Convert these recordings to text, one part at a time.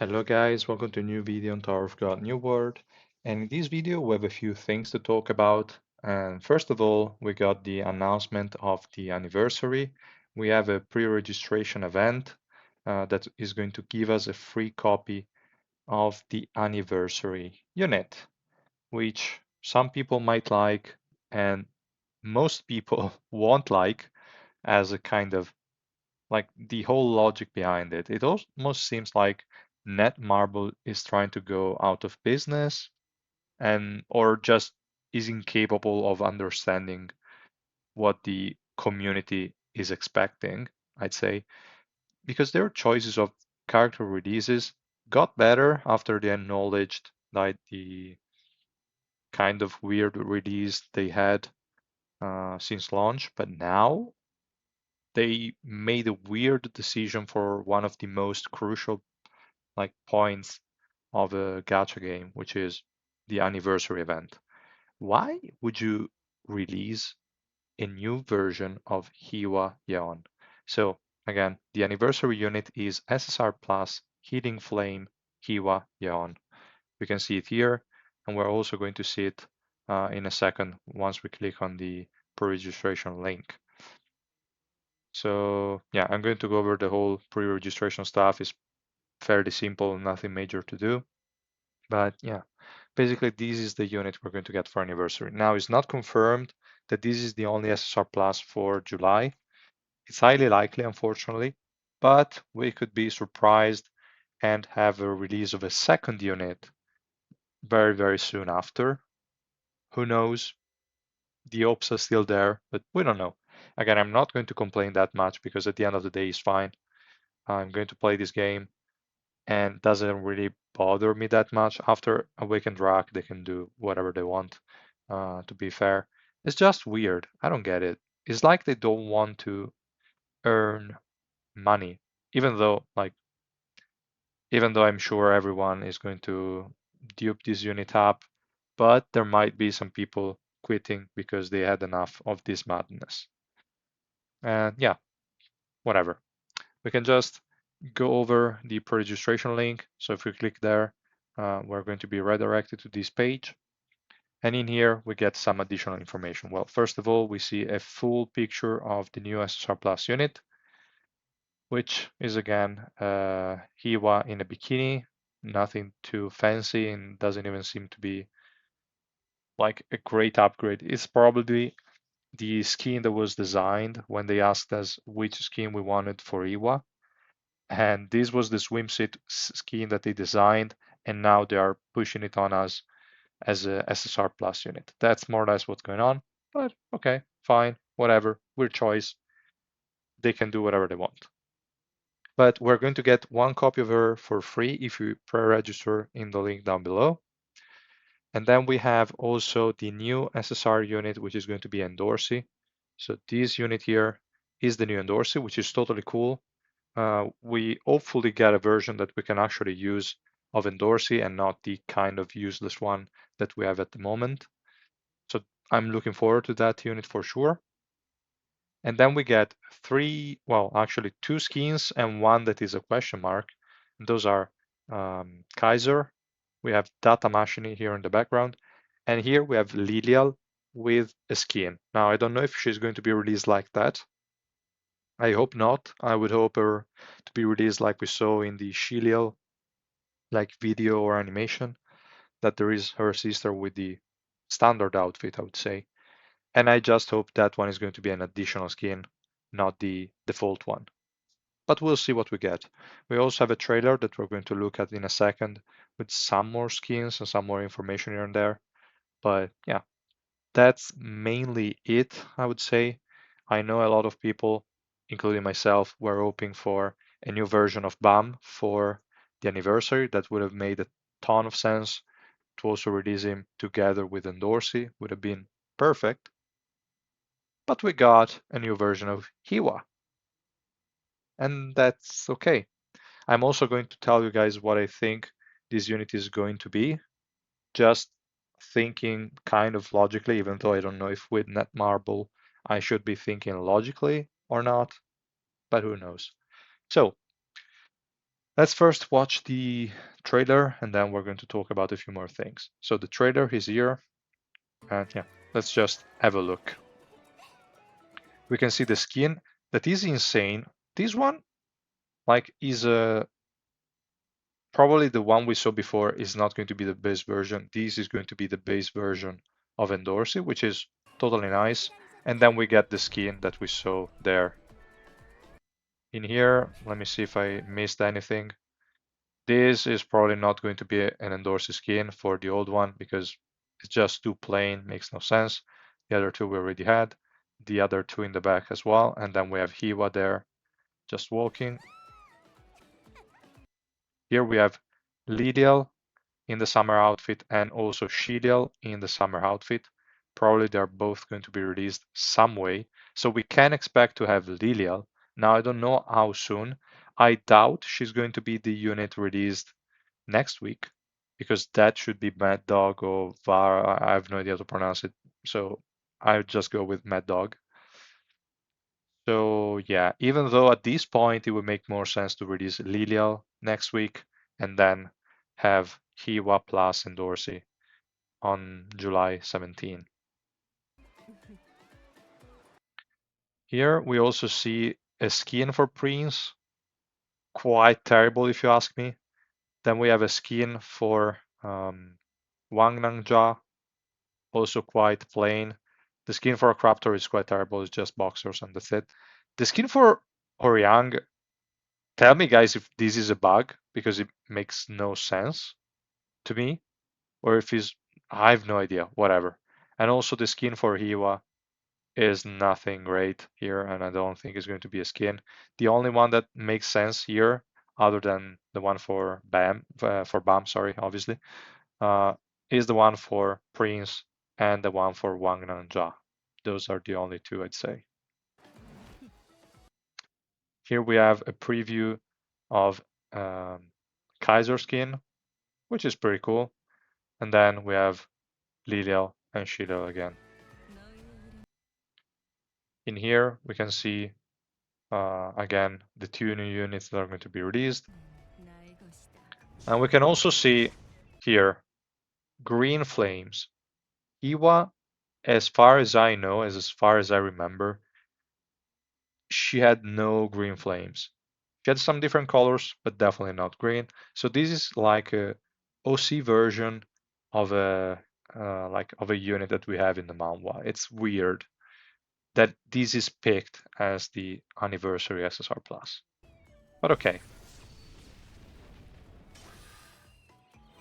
Hello guys, welcome to a new video on Tower of God New World. And in this video we have a few things to talk about. And first of all, we got the announcement of the anniversary. We have a pre-registration event that is going to give us a free copy of the anniversary unit, which some people might like and most people won't like as a kind of like the whole logic behind it. It almost seems like Netmarble is trying to go out of business and or just is incapable of understanding what the community is expecting, I'd say, because their choices of character releases got better after they acknowledged like the kind of weird release they had since launch, but now they made a weird decision for one of the most crucial like points of a gacha game, which is the anniversary event. Why would you release a new version of Hiwa Yeon? So again, the anniversary unit is SSR Plus Heating Flame Hiwa Yeon. We can see it here, and we're also going to see it in a second once we click on the pre-registration link. So yeah, I'm going to go over the whole pre-registration stuff. It's fairly simple, nothing major to do. But yeah, basically this is the unit we're going to get for anniversary. Now it's not confirmed that this is the only SSR Plus for July. It's highly likely, unfortunately, but we could be surprised and have a release of a second unit very, very soon after. Who knows? The hopes are still there, but we don't know. Again, I'm not going to complain that much because at the end of the day, it's fine. I'm going to play this game and doesn't really bother me that much. After Awakened Rock, they can do whatever they want, to be fair. It's just weird. I don't get it. It's like they don't want to earn money, even though, like, even though I'm sure everyone is going to dupe this unit up, but there might be some people quitting because they had enough of this madness. And yeah, whatever. We can just go over the pre-registration link. So if we click there, we're going to be redirected to this page. And in here, we get some additional information. Well, first of all, we see a full picture of the new SSR Plus unit, which is again Hiwa in a bikini, nothing too fancy and doesn't even seem to be like a great upgrade. It's probably the skin that was designed when they asked us which skin we wanted for Hiwa. And this was the swimsuit skin that they designed, and now they are pushing it on us as a SSR Plus unit. That's more or less what's going on, but okay, fine, whatever, weird choice. They can do whatever they want. But we're going to get one copy of her for free if you pre-register in the link down below. And then we have also the new SSR unit, which is going to be Endorsey. So this unit here is the new Endorsey, which is totally cool. We hopefully get a version that we can actually use of Endorsey and not the kind of useless one that we have at the moment. So I'm looking forward to that unit for sure. And then we get three, well, actually two skins and one that is a question mark. And those are Kaiser. We have Data Machine here in the background. And here we have Lilial with a skin. Now, I don't know if she's going to be released like that. I hope not. I would hope her to be released like we saw in the Shilial like video or animation, that there is her sister with the standard outfit, I would say. And I just hope that one is going to be an additional skin, not the default one. But we'll see what we get. We also have a trailer that we're going to look at in a second with some more skins and some more information here and there. But yeah, that's mainly it, I would say. I know a lot of people, including myself, were hoping for a new version of BAM for the anniversary. That would have made a ton of sense. To also release him together with Endorsey would have been perfect. But we got a new version of Hiwa, and that's okay. I'm also going to tell you guys what I think this unit is going to be, just thinking kind of logically, even though I don't know if with Netmarble I should be thinking logically or not, but who knows. So Let's first watch the trailer and then we're going to talk about a few more things. So the trailer is here, and yeah, let's just have a look. We can see the skin. That is insane. This one, like, is probably the one we saw before is not going to be the base version. This is going to be the base version of Endorsi, which is totally nice. And then we get the skin that we saw there. In here, let me see if I missed anything. This is probably not going to be an Endorsi skin for the old one because it's just too plain, makes no sense. The other two we already had, the other two in the back as well. And then we have Hiwa there just walking. Here we have Lidiel in the summer outfit and also Shidiel in the summer outfit. Probably they're both going to be released some way. So we can expect to have Liliel. Now I don't know how soon. I doubt she's going to be the unit released next week because that should be Mad Dog or Var. I have no idea how to pronounce it. So I would just go with Mad Dog. So yeah, even though at this point it would make more sense to release Lilial next week and then have Hiwa plus Endorsi on July 17. Here we also see a skin for Prince, quite terrible if you ask me. Then we have a skin for Wang Nangjia, also quite plain. The skin for Craptor is quite terrible, it's just boxers and that's it. The skin for Oriang, tell me guys if this is a bug, because it makes no sense to me, or if it's, I have no idea, whatever. And also the skin for Hiwa is nothing great here, and I don't think it's going to be a skin. The only one that makes sense here, other than the one for Bam, sorry, obviously, is the one for Prince and the one for Wang Nanjia. Those are the only two I'd say. Here we have a preview of Kaiser skin, which is pretty cool. And then we have Lilial and Shido again. In here, we can see again the two new units that are going to be released. And we can also see here green flames. Iwa, as far as I know, as far as I remember, she had no green flames. She had some different colors, but definitely not green. So this is like a OC version of a of a unit that we have in the manhwa. It's weird that this is picked as the anniversary SSR Plus. But okay.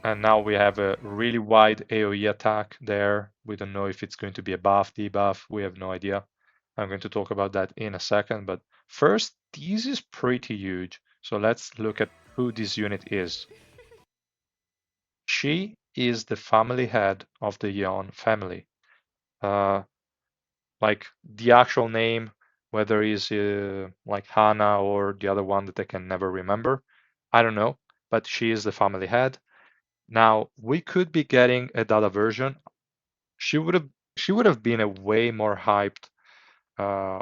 And now we have a really wide AoE attack there. We don't know if it's going to be a buff, debuff. We have no idea. I'm going to talk about that in a second. But first, this is pretty huge. So let's look at who this unit is. She is the family head of the Yeon family. Like the actual name, whether it's like Hana or the other one that I can never remember, I don't know. But she is the family head. Now we could be getting a data version. She would have been a way more hyped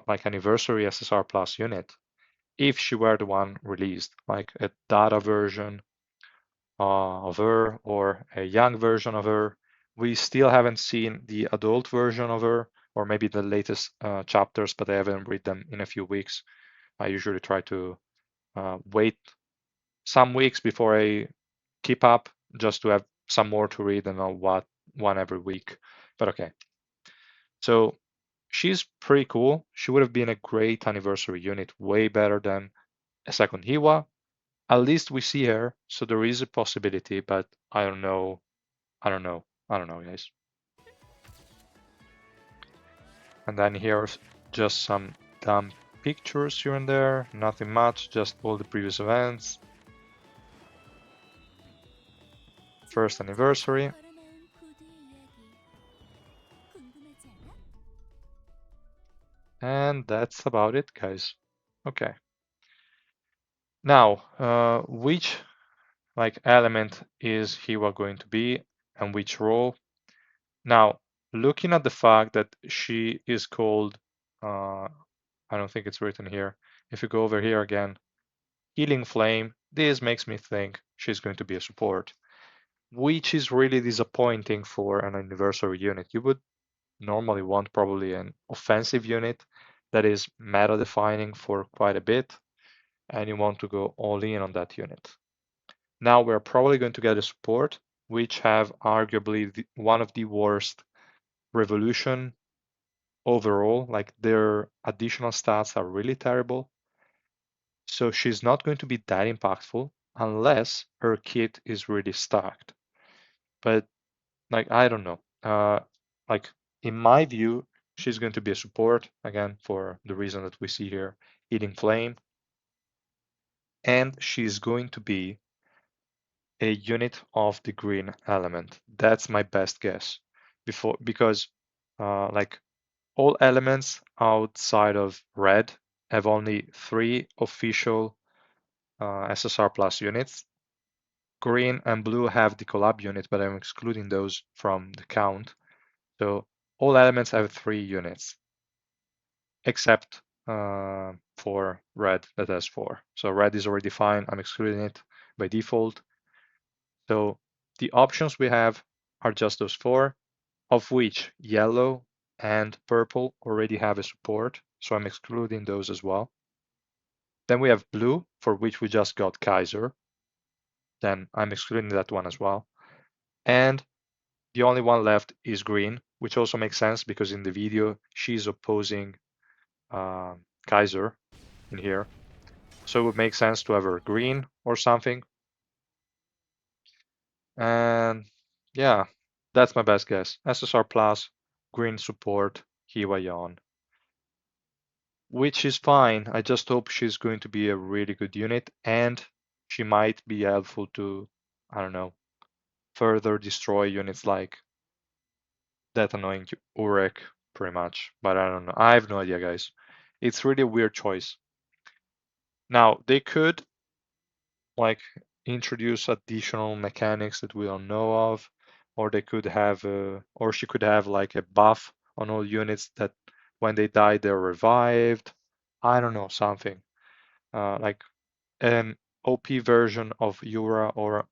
like anniversary SSR Plus unit if she were the one released, like a data version of her or a young version of her. We still haven't seen the adult version of her, or maybe the latest chapters, but I haven't read them in a few weeks. I usually try to wait some weeks before I keep up, just to have some more to read and know what one every week. But okay. So she's pretty cool. She would have been a great anniversary unit, way better than a second Hiwa. At least we see her, so there is a possibility, but I don't know. I don't know. I don't know, guys. And then here's just some dumb pictures here and there. Nothing much, just all the previous events. First anniversary. And that's about it, guys. Okay. Now, which like element is Hiwa going to be and which role? Now, looking at the fact that she is called, I don't think it's written here. If you go over here again, Healing Flame, this makes me think she's going to be a support, which is really disappointing for an anniversary unit. You would normally want probably an offensive unit that is meta defining for quite a bit, and you want to go all in on that unit. Now we're probably going to get a support which have arguably one of the worst revolution overall. Like their additional stats are really terrible. So she's not going to be that impactful unless her kit is really stacked. But like I don't know. Like in my view, she's going to be a support again for the reason that we see here, Eating Flame, and she's going to be a unit of the green element. That's my best guess. Because like all elements outside of red have only 3 official SSR plus units. Green and blue have the collab unit, but I'm excluding those from the count. So all elements have 3 units, except for red that has 4. So red is already fine. I'm excluding it by default. So the options we have are just those 4, of which yellow and purple already have a support. So I'm excluding those as well. Then we have blue, for which we just got Kaiser. Then I'm excluding that one as well. And the only one left is green, which also makes sense because in the video she's opposing Kaiser in here. So it would make sense to have her green or something. And yeah, that's my best guess. SSR plus, green support, Hwa-Yeon, which is fine. I just hope she's going to be a really good unit and she might be helpful to, I don't know, further destroy units like that annoying Urek, pretty much. But I don't know. I have no idea, guys. It's really a weird choice. Now, they could like introduce additional mechanics that we don't know of, or they could have, or she could have like a buff on all units that when they die, they're revived. I don't know, something like an OP version of Yura or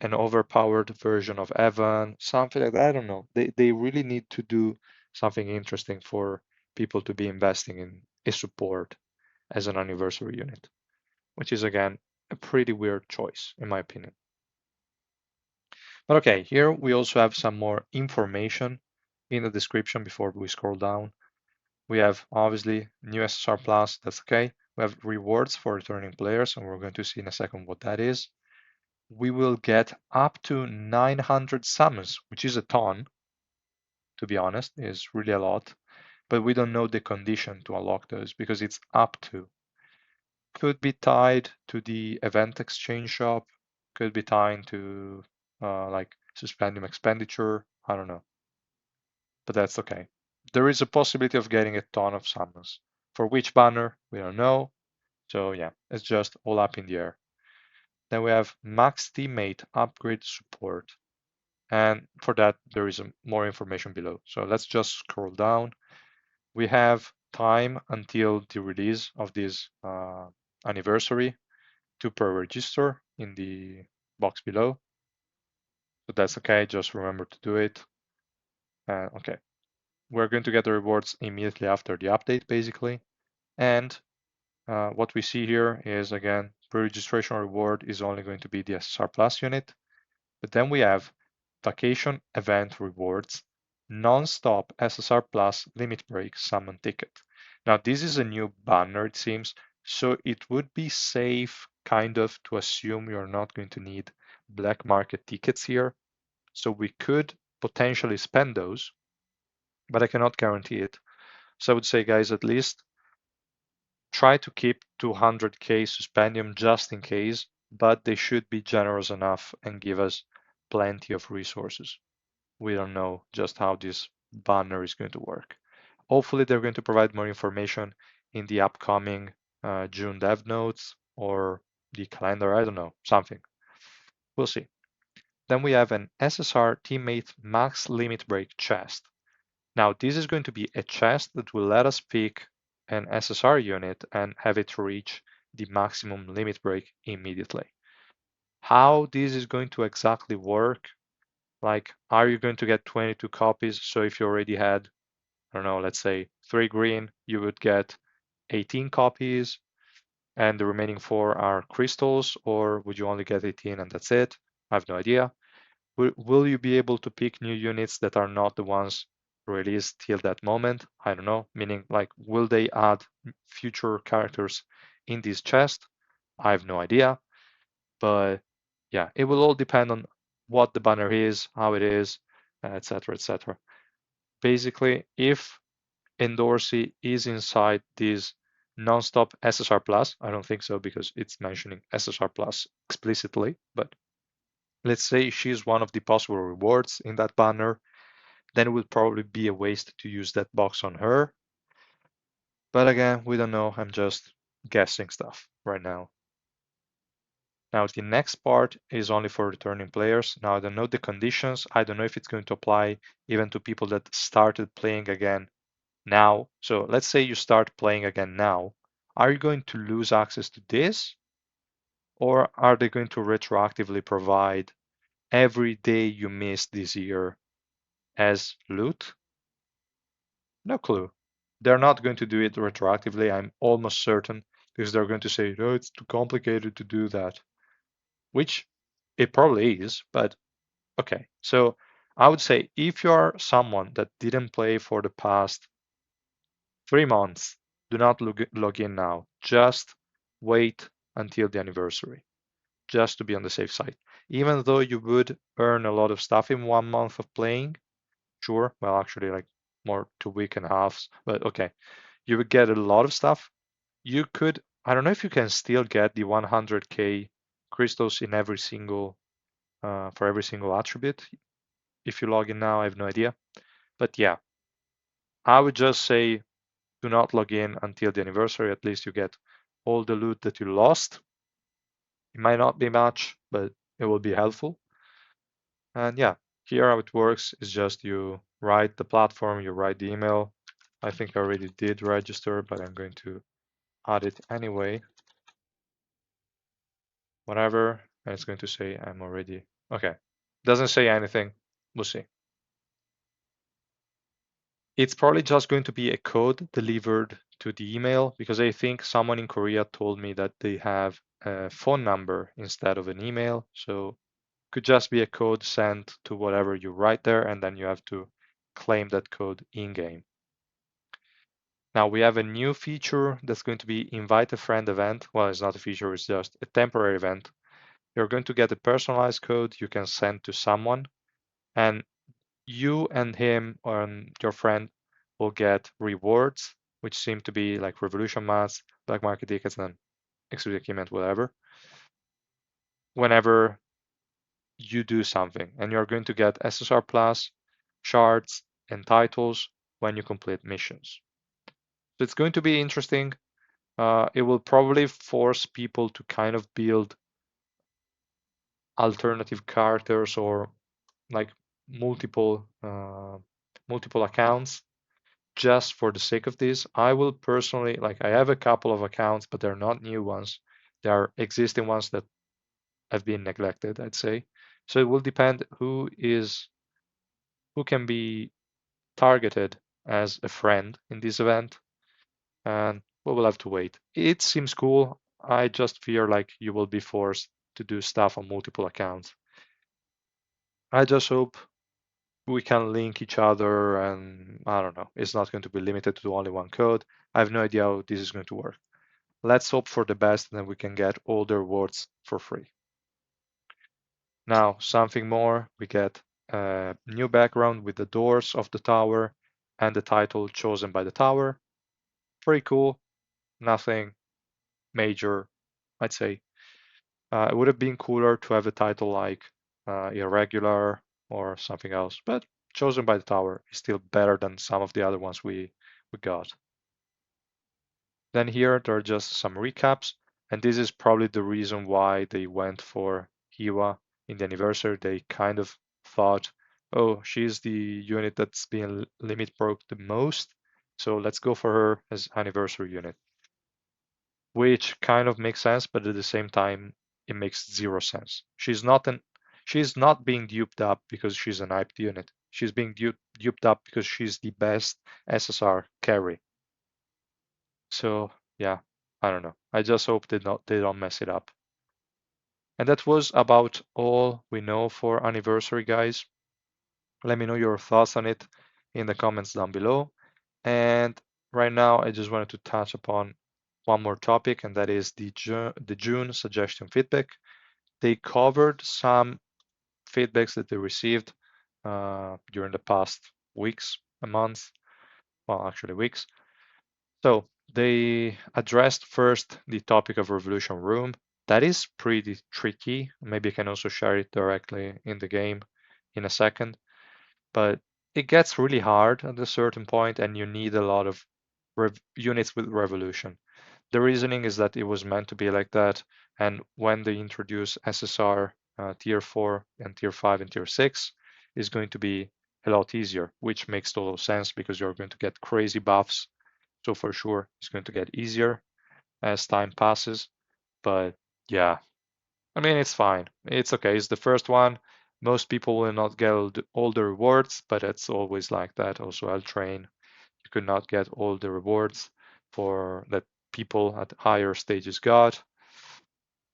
an overpowered version of Evan, something like that. I don't know. They really need to do something interesting for people to be investing in a support as an anniversary unit, which is again a pretty weird choice in my opinion. But okay, here we also have some more information in the description before we scroll down. We have obviously new SSR Plus, that's okay. We have rewards for returning players, and we're going to see in a second what that is. We will get up to 900 summons, which is a ton, to be honest, is really a lot. But we don't know the condition to unlock those because it's up to. Could be tied to the event exchange shop, could be tied to like Suspendium expenditure, I don't know. But that's okay. There is a possibility of getting a ton of summons. For which banner, we don't know. So yeah, it's just all up in the air. Then we have max teammate upgrade support. And for that, there is more information below. So let's just scroll down. We have time until the release of this anniversary to pre-register in the box below. So that's okay, just remember to do it. Okay, we're going to get the rewards immediately after the update, basically. And what we see here is, again, pre-registration reward is only going to be the SSR Plus unit. But then we have vacation event rewards, non-stop SSR Plus limit break summon ticket. Now, this is a new banner, it seems, so it would be safe kind of to assume you're not going to need black market tickets here. So we could potentially spend those, but I cannot guarantee it. So I would say, guys, at least try to keep 200k Suspendium just in case, but they should be generous enough and give us plenty of resources. We don't know just how this banner is going to work. Hopefully they're going to provide more information in the upcoming June dev notes or the calendar, I don't know, something. We'll see. Then we have an SSR teammate max limit break chest. Now this is going to be a chest that will let us pick an SSR unit and have it reach the maximum limit break immediately. How this is going to exactly work, like, are you going to get 22 copies? So if you already had, I don't know, let's say 3 green, you would get 18 copies, and the remaining 4 are crystals, or would you only get 18 and that's it? I have no idea. Will you be able to pick new units that are not the ones released till that moment? I don't know, meaning like, will they add future characters in this chest? I have no idea, but yeah, it will all depend on what the banner is, how it is, etc., etc. Basically, if Endorsy is inside this non-stop SSR plus, I don't think so because it's mentioning SSR plus explicitly, but let's say she's one of the possible rewards in that banner, then it would probably be a waste to use that box on her. But again, we don't know. I'm just guessing stuff right now. Now, the next part is only for returning players. Now, I don't know the conditions. I don't know if it's going to apply even to people that started playing again now. So let's say you start playing again now. Are you going to lose access to this? Or are they going to retroactively provide every day you missed this year as loot? No clue. They're not going to do it retroactively, I'm almost certain, because they're going to say, oh, it's too complicated to do that, which it probably is, but okay. So I would say if you're someone that didn't play for the past 3 months, do not log in now. Just wait until the anniversary, just to be on the safe side. Even though you would earn a lot of stuff in 1 month of playing, sure, well, actually, like more 2 week and a half, but okay, you would get a lot of stuff. You could, I don't know if you can still get the 100k crystals in every single, for every single attribute. If you log in now, I have no idea. But yeah, I would just say do not log in until the anniversary. At least you get all the loot that you lost. It might not be much, but it will be helpful. And yeah, here how it works is just you write the platform, you write the email. I think I already did register, but I'm going to add it anyway. Whatever, and it's going to say I'm already, okay. Doesn't say anything, we'll see. It's probably just going to be a code delivered to the email because I think someone in Korea told me that they have a phone number instead of an email. So could just be a code sent to whatever you write there, and then you have to claim that code in-game. Now we have a new feature that's going to be invite a friend event. Well, it's not a feature, it's just a temporary event. You're going to get a personalized code you can send to someone, and you and him and your friend will get rewards, which seem to be like revolution mats, black market tickets, and exclusive achievement, whatever, whenever you do something. And you're going to get SSR plus, shards, and titles when you complete missions. So it's going to be interesting. It will probably force people to kind of build alternative characters or like multiple multiple accounts just for the sake of this. I will personally, like, I have a couple of accounts, but they're not new ones. They are existing ones that have been neglected, I'd say. So it will depend who can be targeted as a friend in this event, and we will have to wait. It seems cool. I just fear like you will be forced to do stuff on multiple accounts. I just hope we can link each other, and I don't know, it's not going to be limited to only one code. I have no idea how this is going to work. Let's hope for the best and then we can get all the rewards for free. Now, something more, we get a new background with the doors of the tower and the title chosen by the tower. Pretty cool, nothing major, I'd say. It would have been cooler to have a title like Irregular or something else, but chosen by the tower is still better than some of the other ones we got. Then here there are just some recaps, and this is probably the reason why they went for Hiwa in the anniversary. They kind of thought, oh, she's the unit that's being limit broke the most, so let's go for her as anniversary unit. which kind of makes sense, but at the same time, it makes zero sense. She's not being duped up because she's an hyped unit. She's being duped up because she's the best SSR carry. So yeah, I don't know. I just hope they don't mess it up. And that was about all we know for anniversary, guys. Let me know your thoughts on it in the comments down below. And right now, I just wanted to touch upon one more topic, and that is the June suggestion feedback. They covered some feedbacks that they received during the past weeks, a month, well, actually weeks. So they addressed first the topic of Revolution Room. That is pretty tricky. Maybe I can also share it directly in the game in a second. But it gets really hard at a certain point, and you need a lot of units with Revolution. The reasoning is that it was meant to be like that, and when they introduce SSR Tier 4 and Tier 5 and Tier 6, is going to be a lot easier, which makes total sense because you're going to get crazy buffs. So for sure, it's going to get easier as time passes. But yeah, I mean, it's fine. It's okay. It's the first one. Most people will not get all the rewards, but it's always like that. Also, Eldraine, you could not get all the rewards for that people at higher stages got.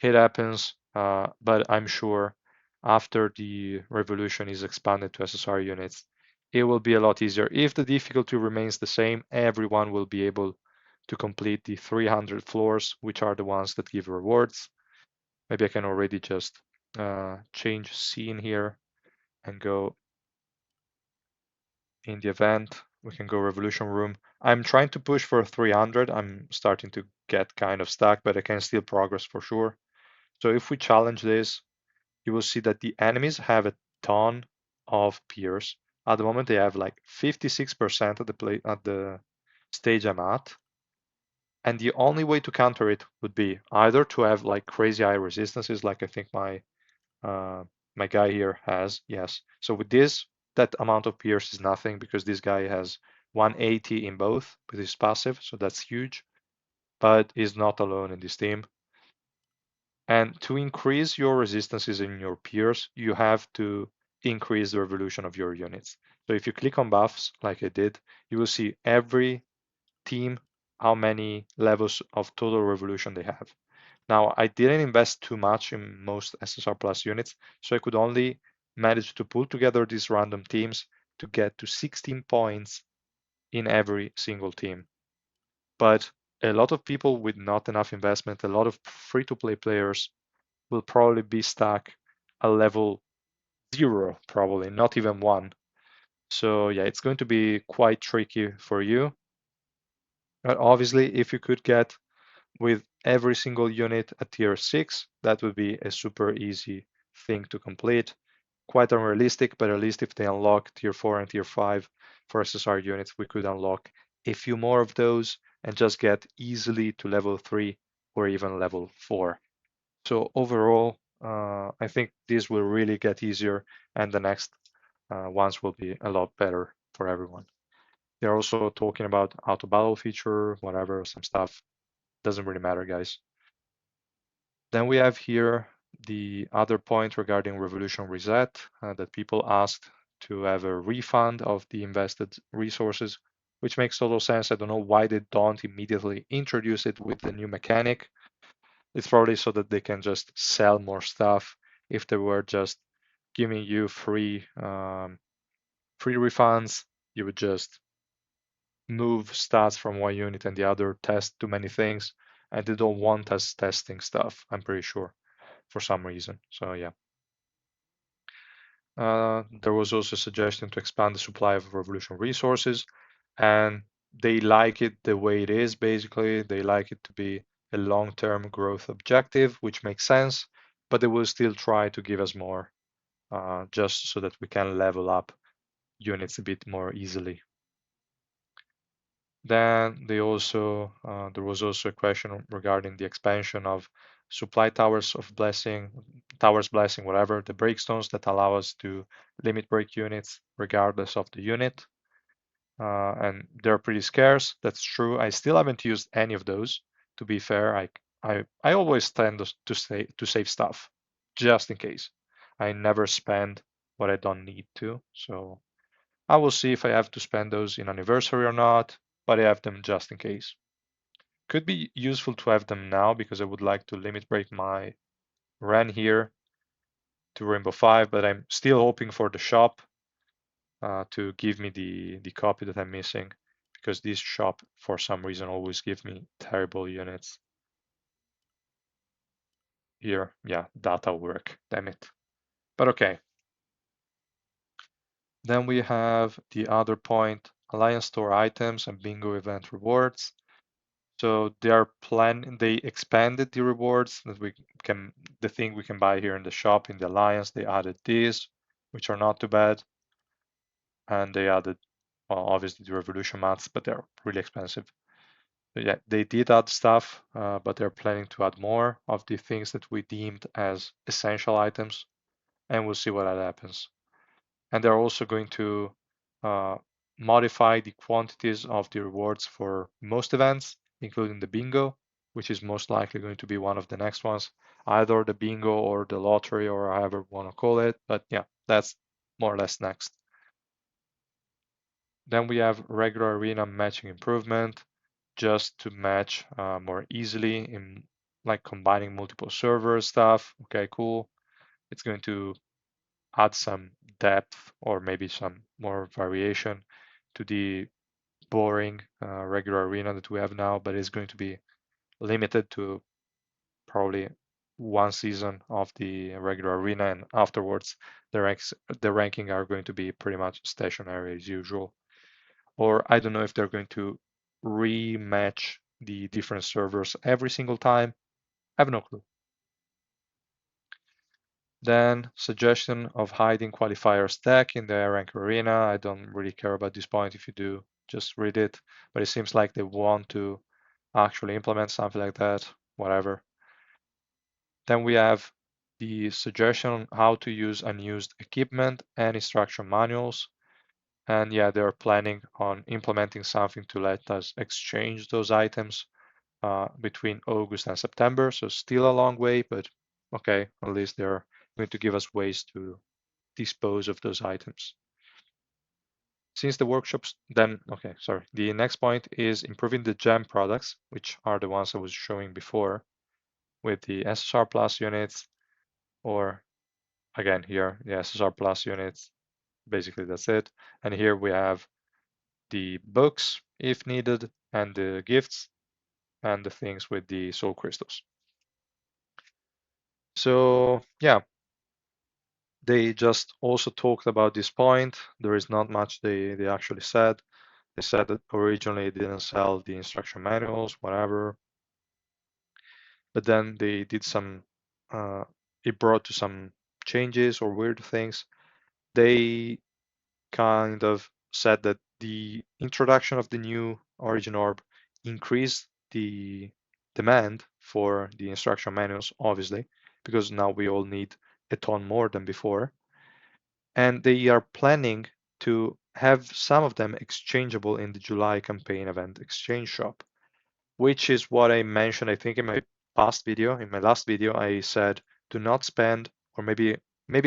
It happens, but I'm sure after the revolution is expanded to SSR units, it will be a lot easier. If the difficulty remains the same, everyone will be able to complete the 300 floors, which are the ones that give rewards. Maybe I can already just change scene here and go in the event. We can go Revolution Room. I'm trying to push for 300. I'm starting to get kind of stuck, but I can still progress for sure. So if we challenge this, you will see that the enemies have a ton of peers. At the moment, they have like 56% of the play at the stage I'm at. And the only way to counter it would be either to have like crazy high resistances, like I think uh, my guy here has, yes. So with this, that amount of pierce is nothing because this guy has 180 in both with his passive, so that's huge, but he's not alone in this team. And to increase your resistances in your peers, you have to increase the revolution of your units. So if you click on buffs, like I did, you will see every team how many levels of total revolution they have. Now, I didn't invest too much in most SSR Plus units, so I could only manage to pull together these random teams to get to 16 points in every single team. But a lot of people with not enough investment, a lot of free-to-play players will probably be stuck at level 0, probably, not even 1. So yeah, it's going to be quite tricky for you. But obviously, if you could get with every single unit at tier 6, that would be a super easy thing to complete. Quite unrealistic, but at least if they unlock tier 4 and tier 5 for SSR units, we could unlock a few more of those and just get easily to level 3 or even level 4. So overall, I think this will really get easier and the next ones will be a lot better for everyone. They're also talking about auto battle feature, whatever, some stuff. Doesn't really matter, guys. Then we have here the other point regarding Revolution Reset that people asked to have a refund of the invested resources, which makes total sense. I don't know why they don't immediately introduce it with the new mechanic. It's probably so that they can just sell more stuff. If they were just giving you free refunds, you would just move stats from one unit and the other, test too many things, and they don't want us testing stuff, I'm pretty sure, for some reason. So yeah. There was also a suggestion to expand the supply of Revolution resources, and they like it the way it is, basically. They like it to be a long-term growth objective, which makes sense, but they will still try to give us more, just so that we can level up units a bit more easily. Then there was also a question regarding the expansion of supply towers of blessing, towers blessing, whatever, the breakstones that allow us to limit break units regardless of the unit. And they're pretty scarce. That's true. I still haven't used any of those. to be fair, I always tend to save stuff just in case. I never spend what I don't need to. So I will see if I have to spend those in anniversary or not, but I have them just in case. Could be useful to have them now because I would like to limit break my run here to Rainbow 5, but I'm still hoping for the shop to give me the copy that I'm missing, because this shop for some reason always give me terrible units. Here, yeah, data work, damn it. But okay. Then we have the other point, Alliance Store items and bingo event rewards. So they expanded the rewards that the thing we can buy here in the shop in the Alliance. They added these, which are not too bad. And they added, well, obviously the Revolution mats, but they're really expensive. So yeah, they did add stuff, but they're planning to add more of the things that we deemed as essential items, and we'll see what that happens. And they're also going to uh, modify the quantities of the rewards for most events, including the bingo, which is most likely going to be one of the next ones, either the bingo or the lottery or however you want to call it. But yeah, that's more or less next. Then we have regular arena matching improvement, just to match more easily in like combining multiple server stuff. Okay, cool. It's going to add some depth or maybe some more variation to the boring regular arena that we have now, but it's going to be limited to probably one season of the regular arena, and afterwards the ranking are going to be pretty much stationary as usual. Or I don't know if they're going to rematch the different servers every single time. I have no clue. Then suggestion of hiding qualifier stack in the rank arena. I don't really care about this point. If you do, just read it. But it seems like they want to actually implement something like that, whatever. Then we have the suggestion on how to use unused equipment and instruction manuals. And yeah, they're planning on implementing something to let us exchange those items between August and September. So still a long way, but okay, at least they're going to give us ways to dispose of those items. Since the workshops, then, okay, sorry. The next point is improving the gem products, which are the ones I was showing before with the SSR Plus units, or again here, the SSR Plus units. Basically, that's it. And here we have the books, if needed, and the gifts, and the things with the soul crystals. So yeah, they just also talked about this point. There is not much they actually said. They said that originally they didn't sell the instruction manuals, whatever. But then they did it brought to some changes or weird things. They kind of said that the introduction of the new Origin Orb increased the demand for the instruction manuals, obviously, because now we all need a ton more than before. And they are planning to have some of them exchangeable in the July campaign event exchange shop, which is what I mentioned, I think, in my last video. I said, do not spend, or maybe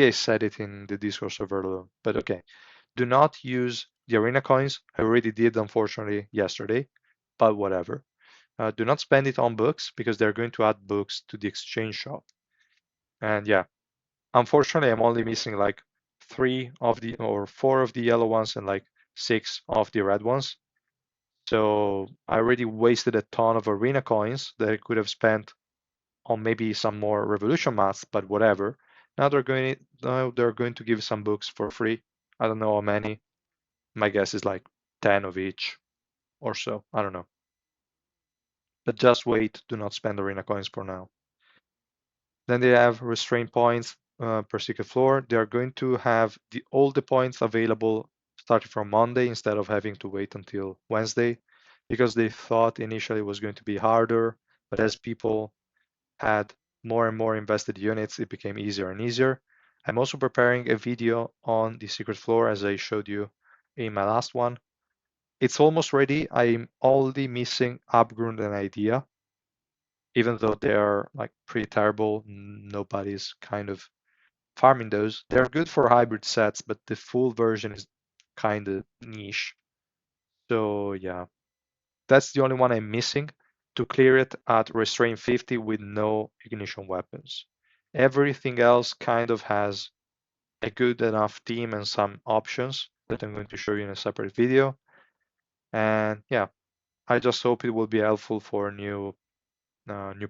I said it in the Discord server, but okay, do not use the arena coins. I already did, unfortunately, yesterday, but whatever. Do not spend it on books because they're going to add books to the exchange shop. And yeah, unfortunately, I'm only missing like 4 of the yellow ones and like 6 of the red ones. So I already wasted a ton of arena coins that I could have spent on maybe some more revolution mats, but whatever. Now they're going to give some books for free. I don't know how many. My guess is like 10 of each or so. I don't know. But just wait. Do not spend arena coins for now. Then they have restraint points per secret floor. They are going to have all the points available starting from Monday instead of having to wait until Wednesday, because they thought initially it was going to be harder, but as people had more and more invested units, it became easier and easier. I'm also preparing a video on the secret floor, as I showed you in my last one. It's almost ready. I'm only missing Abgrund and Idea. even though they are like pretty terrible, nobody's kind of farming those. They're good for hybrid sets, but the full version is kind of niche. So yeah, that's the only one I'm missing to clear it at Restraint 50 with no ignition weapons. Everything else kind of has a good enough team and some options that I'm going to show you in a separate video. And yeah, I just hope it will be helpful for new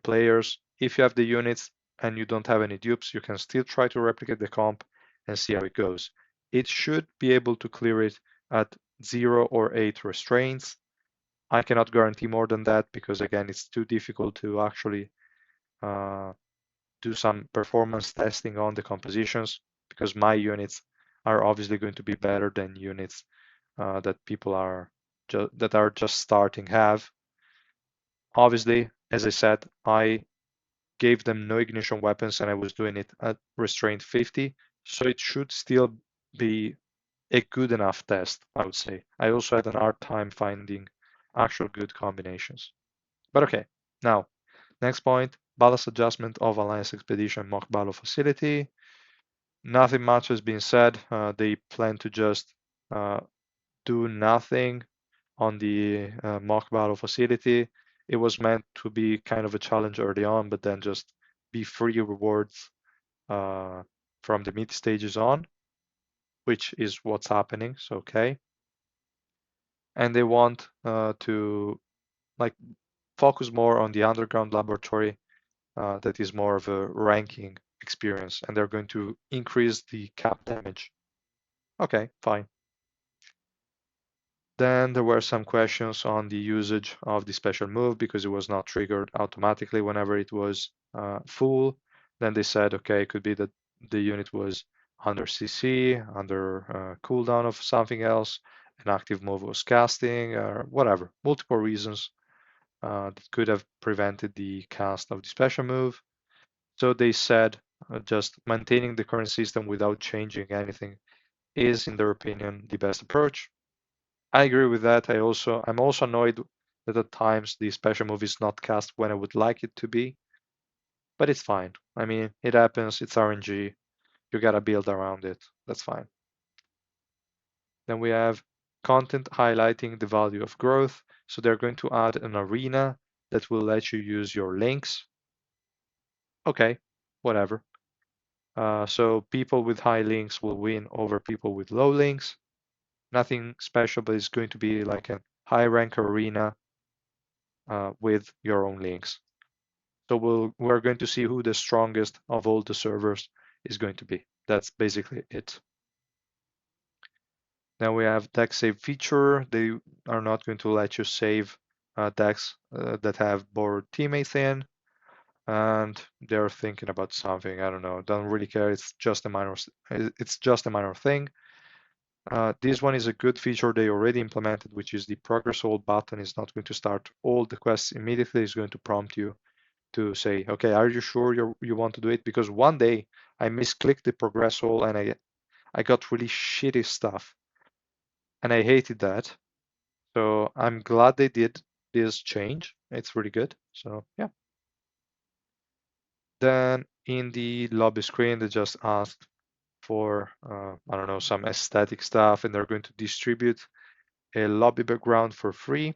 players. If you have the units and you don't have any dupes, you can still try to replicate the comp and see how it goes. It should be able to clear it at 0 or 8 restraints. I cannot guarantee more than that because again, it's too difficult to actually do some performance testing on the compositions because my units are obviously going to be better than units that people are just starting have. Obviously, as I said, I gave them no ignition weapons and I was doing it at restraint 50, so it should still be a good enough test, I would say. I also had an hard time finding actual good combinations. But okay, now, next point, ballast adjustment of Alliance Expedition mock battle facility. Nothing much has been said. They plan to just do nothing on the mock battle facility. It was meant to be kind of a challenge early on, but then just be free rewards from the mid stages on, which is what's happening. So okay, and they want to like focus more on the underground laboratory that is more of a ranking experience, and they're going to increase the cap damage. Okay, fine. Then there were some questions on the usage of the special move because it was not triggered automatically whenever it was full. Then they said, okay, it could be that the unit was under CC, under cooldown of something else, an active move was casting, or whatever, multiple reasons that could have prevented the cast of the special move. So they said just maintaining the current system without changing anything is, in their opinion, the best approach. I agree with that. I'm also annoyed that at times the special move is not cast when I would like it to be, but it's fine. I mean, it happens. It's RNG. You gotta build around it. That's fine. Then we have content highlighting the value of growth. So they're going to add an arena that will let you use your links. Okay, whatever. So people with high links will win over people with low links. Nothing special, but it's going to be like a high rank arena with your own links. So we're going to see who the strongest of all the servers is going to be. That's basically it. Now we have deck save feature. They are not going to let you save decks that have board teammates in, and they're thinking about something. I don't know. Don't really care. It's just a minor. It's just a minor thing. This one is a good feature they already implemented, which is the progress hold button is not going to start all the quests immediately. It's going to prompt you to say, okay, are you sure you want to do it? Because one day I misclicked the progress hold and I got really shitty stuff, and I hated that. So I'm glad they did this change. It's really good. So yeah. Then in the lobby screen, they just asked for I don't know, some aesthetic stuff, and they're going to distribute a lobby background for free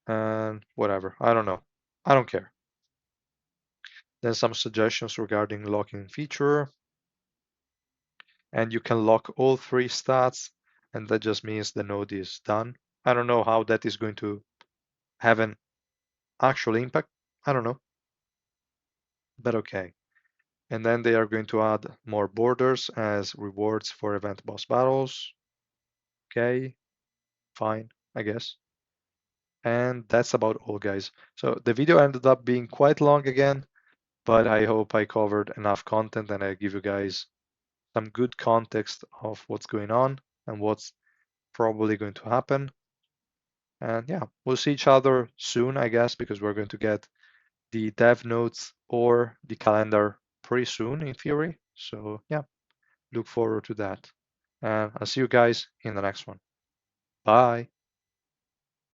and whatever. I don't know. I don't care. Then some suggestions regarding locking feature, and you can lock all 3 stats, and that just means the node is done. I don't know how that is going to have an actual impact. I don't know, but okay. And then they are going to add more borders as rewards for event boss battles. Okay, fine, I guess. And that's about all, guys. So the video ended up being quite long again, but I hope I covered enough content and I give you guys some good context of what's going on and what's probably going to happen. And yeah, we'll see each other soon, I guess, because we're going to get the dev notes or the calendar pretty soon in theory. So yeah, look forward to that. And I'll see you guys in the next one. Bye.